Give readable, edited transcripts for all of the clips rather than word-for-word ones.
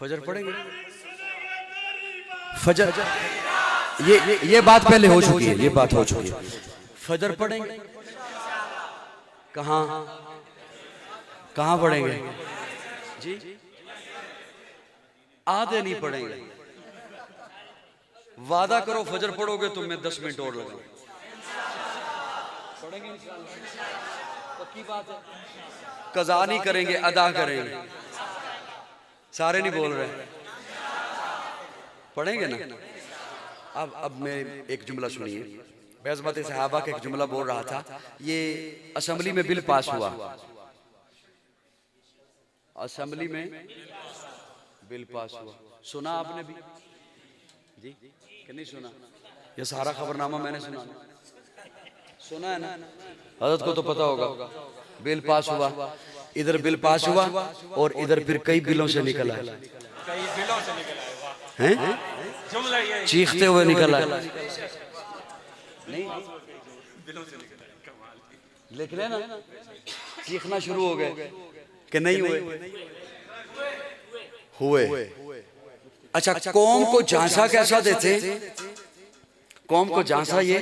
فجر پڑھیں گے؟ فجر یہ بات پہلے ہو چکی ہے، یہ بات ہو چکی ہے. فجر پڑھیں گے؟ کہاں پڑھیں گے جی؟ آدھے نہیں پڑھیں گے. وعدہ کرو فجر پڑھو گے تو میں 10 منٹ اور لگاؤں. پڑھیں گے انشاءاللہ؟ پکی بات ہے. قضا نہیں کریں گے، ادا کریں گے. سارے نہیں بول رہے. پڑھیں گے نا؟ اب میں ایک جملہ سنیے. بعضمت صحابہ کا ایک جملہ بول رہا تھا. یہ اسمبلی میں بل پاس ہوا. اسمبلی میں بل پاس ہوا. سنا آپ نے بھی جی کہ نہیں سنا؟ یہ سارا خبرنامہ میں نے سنا ہے نا. حضرت کو تو پتا ہوگا. بل پاس ہوا، ادھر بل پاس ہوا اور ادھر پھر کئی بلوں سے نکل آئے. چیختے ہوئے نکل آئے. لکھ لیں نا، چیخنا شروع ہو گئے کہ نہیں ہوئے. اچھا، قوم کو جھانسا کیسا دیتے؟ قوم کو جھانسا یہ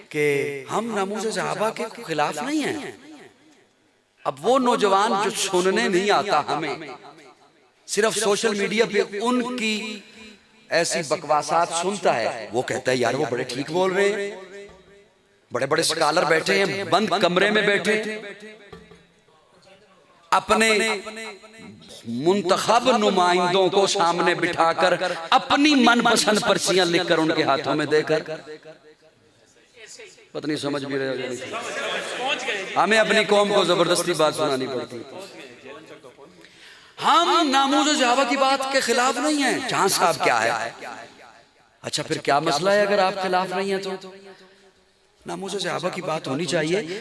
کہ ہم ناموس صحابہ کے خلاف نہیں ہیں. اب وہ نوجوان جو سننے نہیں آتا ہمیں، صرف سوشل میڈیا پہ ان کی ایسی بکواسات سنتا ہے، وہ کہتا ہے یار وہ بڑے ٹھیک بول رہے ہیں. بڑے بڑے سکالر بیٹھے ہیں بند کمرے میں بیٹھے، اپنے منتخب نمائندوں کو سامنے بٹھا کر اپنی من پسند پرچیاں لکھ کر ان کے ہاتھوں میں دے کر. پتہ نہیں سمجھ بھی رہے ہو؟ ہمیں اپنی قوم کو زبردستی بات سنانی پڑتی. ہم ناموس صحابہ کی بات کے خلاف نہیں ہیں. جہاں صاحب کیا ہے؟ اچھا پھر کیا مسئلہ ہے اگر آپ خلاف نہیں ہیں تو؟ ناموس صحابہ کی بات ہونی چاہیے.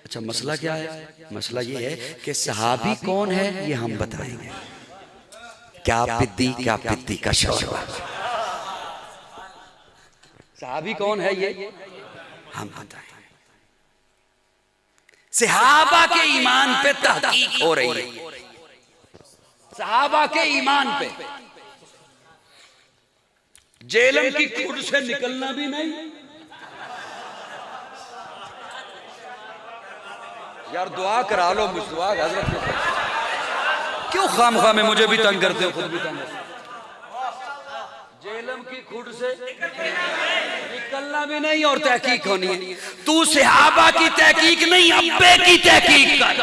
اچھا مسئلہ کیا ہے؟ مسئلہ یہ ہے کہ صحابی کون ہے یہ ہم بتائیں گے. کیا پدی کا شوربہ. صحابی کون ہے یہ ہم بتائیں گے. صحابہ کے ایمان پہ تحقیق ہو رہی ہے. صحابہ کے ایمان پہ. جیلم کی کھڈ سے نکلنا بھی نہیں. یار دعا کرا لو مجھ دعا حضرت کے ساتھ. کیوں خام خواہ میں مجھے بھی تنگ کرتے ہو، خود بھی تنگ کرتے ہو. جیلم کی کھڈ سے نکلنا بھی نہیں اور تحقیق ہونی ہے. تو صحابہ کی تحقیق نہیں، ابے کی تحقیق کر.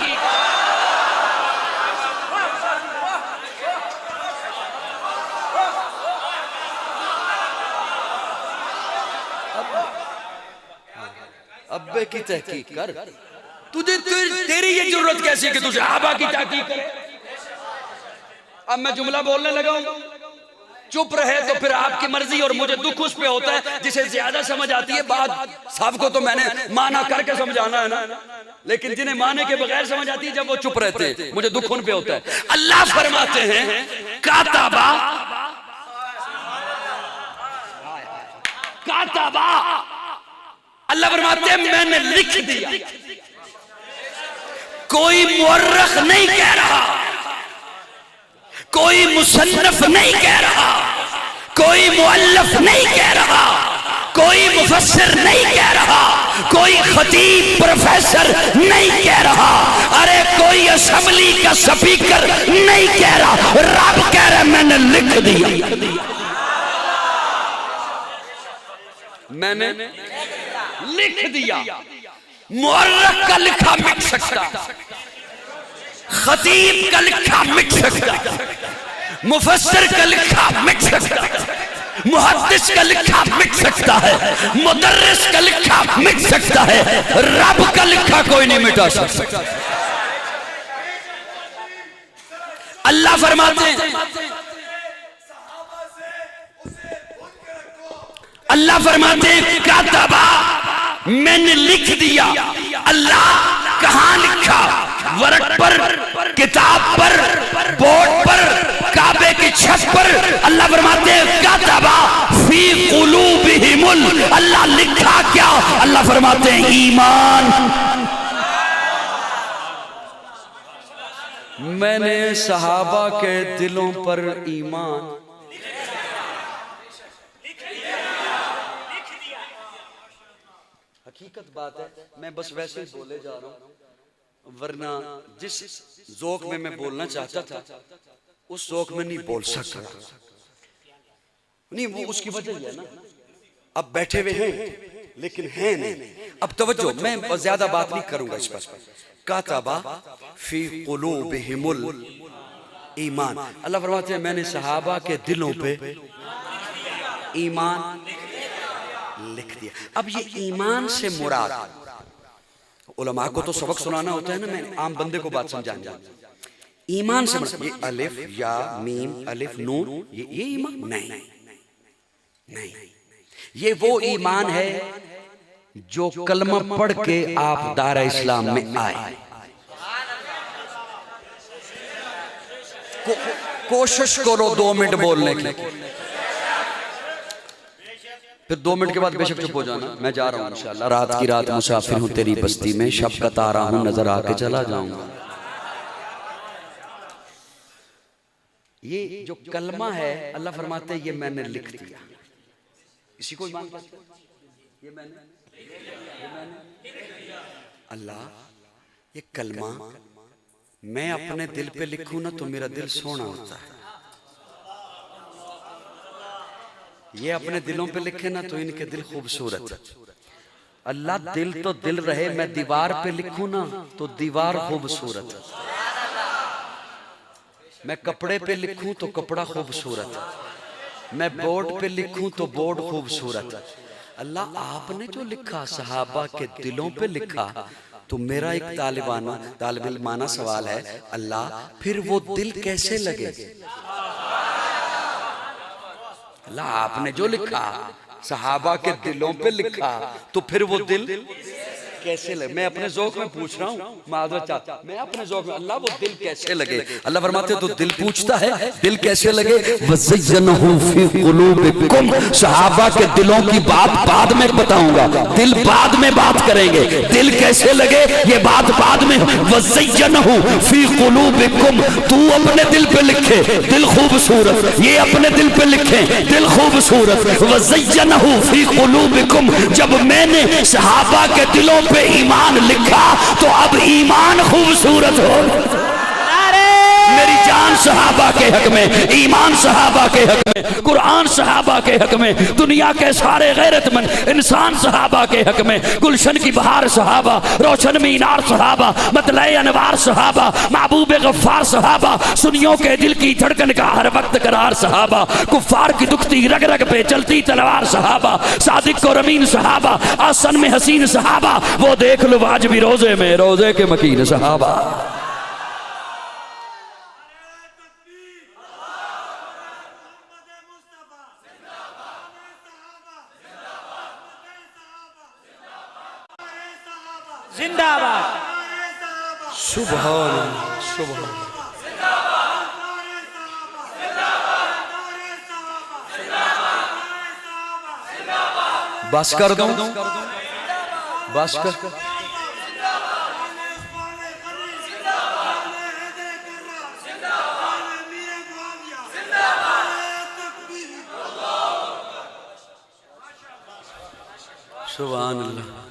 ابے کی تحقیق کر. تیری یہ ضرورت کیسی ہے کہ تجھے صحابہ کی تحقیق کرے؟ اب میں جملہ بولنے لگا ہوں، چپ رہے تو پھر آپ کی مرضی. اور مجھے دکھ اس پہ ہوتا ہے جسے زیادہ سمجھ آتی ہے بات. سب کو تو میں نے مانا کر کے سمجھانا ہے نا، لیکن جنہیں مانے کے بغیر سمجھ آتی ہے جب وہ چپ رہتے ہیں مجھے دکھ ان پہ ہوتا ہے. اللہ فرماتے ہیں کاتبا اللہ فرماتے ہیں میں نے لکھ دیا. کوئی مورخ نہیں کہہ رہا، کوئی مصنف نہیں کہہ رہا، کوئی مؤلف نہیں کہہ رہا، کوئی مفسر نہیں کہہ رہا، کوئی خطیب پروفیسر نہیں کہہ رہا، ارے کوئی اسمبلی کا سپیکر نہیں کہہ رہا. رب کہہ رہا میں نے لکھ دیا. میں نے لکھ دیا. مورخ کا لکھا مٹ سکتا، خطیب کا لکھا مٹ سکتا، مفسر کا لکھا مٹ سکتا، محدث کا لکھا مٹ سکتا ہے، مدرس کا لکھا مٹ سکتا ہے. رب کا لکھا کوئی نہیں مٹا سکتا. اللہ فرماتے ہیں اللہ فرماتے ہیں کاتبا میں نے لکھ دیا. اللہ کہاں لکھا؟ ورق پر، کتاب پر، بورڈ پر، کعبے کی چھت پر. اللہ فرماتے ہیں کاتبا فی قلوبہم. اللہ لکھا کیا؟ اللہ فرماتے ہیں ایمان. میں نے صحابہ کے دلوں پر ایمان حقیقت بات ہے، میں بس ویسے ہی بولے جا رہا ہوں، ورنہ جس ذوق میں بولنا چاہتا تھا اس ذوق میں نہیں بول سکتا نہیں، وہ اس کی وجہ یہ ہے نا، اب بیٹھے ہوئے ہیں لیکن ہیں نہیں۔ اب توجہ، میں زیادہ بات نہیں کروں گا اس پر۔ کاتبہ فی قلوبہم الایمان، اللہ فرماتے ہیں میں نے صحابہ کے دلوں پہ ایمان لکھ دیا۔ اب یہ ایمان سے مراد، علماء کو تو سبق سنانا ہوتا ہے نا، میں عام بندے کو بات سمجھانا چاہتا ہوں۔ ایمان سے مراد یہ الف یا میم الف نون یہ ایمان نہیں، یہ وہ ایمان ہے جو کلمہ پڑھ کے آپ دار اسلام میں آئے۔ کوشش کرو 2 منٹ بولنے کی، پھر 2 منٹ کے بعد بے شک چپ ہو جانا۔ میں جا رہا ہوں انشاءاللہ، رات کی رات مسافر ہوں تیری بستی میں، شب کا تارا ہوں نظر آ کے چلا جاؤں گا۔ یہ جو کلمہ ہے اللہ فرماتے ہیں یہ میں نے لکھ دیا۔ اسی کو ایمان کہتے ہیں، یہ میں نے اللہ، یہ کلمہ میں اپنے دل پہ لکھوں نا تو میرا دل سونا ہوتا ہے، یہ اپنے دلوں پہ لکھے نا تو ان کے دل خوبصورت۔ اللہ دل تو دل رہے، میں دیوار پہ لکھوں نا تو دیوار خوبصورت، میں کپڑے پہ لکھوں تو کپڑا خوبصورت، میں بورڈ پہ لکھوں تو بورڈ خوبصورت۔ اللہ آپ نے جو لکھا صحابہ کے دلوں پہ لکھا، تو میرا ایک طالب علمانہ سوال ہے، اللہ پھر وہ دل کیسے لگے؟ اللہ آپ نے جو لکھا صحابہ کے دلوں پہ لکھا تو پھر وہ دل کیسے لگے؟ میں اپنے ذوق میں پوچھ رہا ہوں، معذرت چاہتا، میں اپنے ذوق میں، اللہ وہ دل کیسے لگے؟ اللہ فرماتے ہیں تو دل پوچھتا ہے دل کیسے لگے؟ وَزَيَّنَهُ فِي قُلُوبِكُمْ، صحابہ کے دلوں کی بات بعد میں بتاؤں گا، دل بعد میں بات کریں گے، دل کیسے لگے یہ بات بعد میں۔ وَزَيَّنَهُ فِي قُلُوبِكُمْ، تو اپنے دل پہ لکھے دل خوبصورت، یہ اپنے دل پہ لکھیں دل خوبصورت۔ وَزَيَّنَهُ فِي قُلُوبِكُمْ، جب میں نے صحابہ کے دلوں پہ ایمان لکھا تو اب ایمان خوبصورت ہو۔ میری جان صحابہ کے حق میں، ایمان صحابہ کے حق میں، قرآن صحابہ کے حق میں، دنیا کے سارے غیرت مند انسان صحابہ کے حق میں، گلشن کی بہار صحابہ، روشن مینار صحابہ، مطلع انوار صحابہ، محبوب غفار صحابہ، سنیوں کے دل کی دھڑکن کا ہر وقت قرار صحابہ، کفار کی دکھتی رگ رگ پہ چلتی تلوار صحابہ، صادق اور امین صحابہ، آسن میں حسین صحابہ، وہ دیکھ لو آج بھی روزے میں روزے کے مکین صحابہ۔ زندہ باد، سبحان سبحان بس کر دوں، بس کر سبحان اللہ۔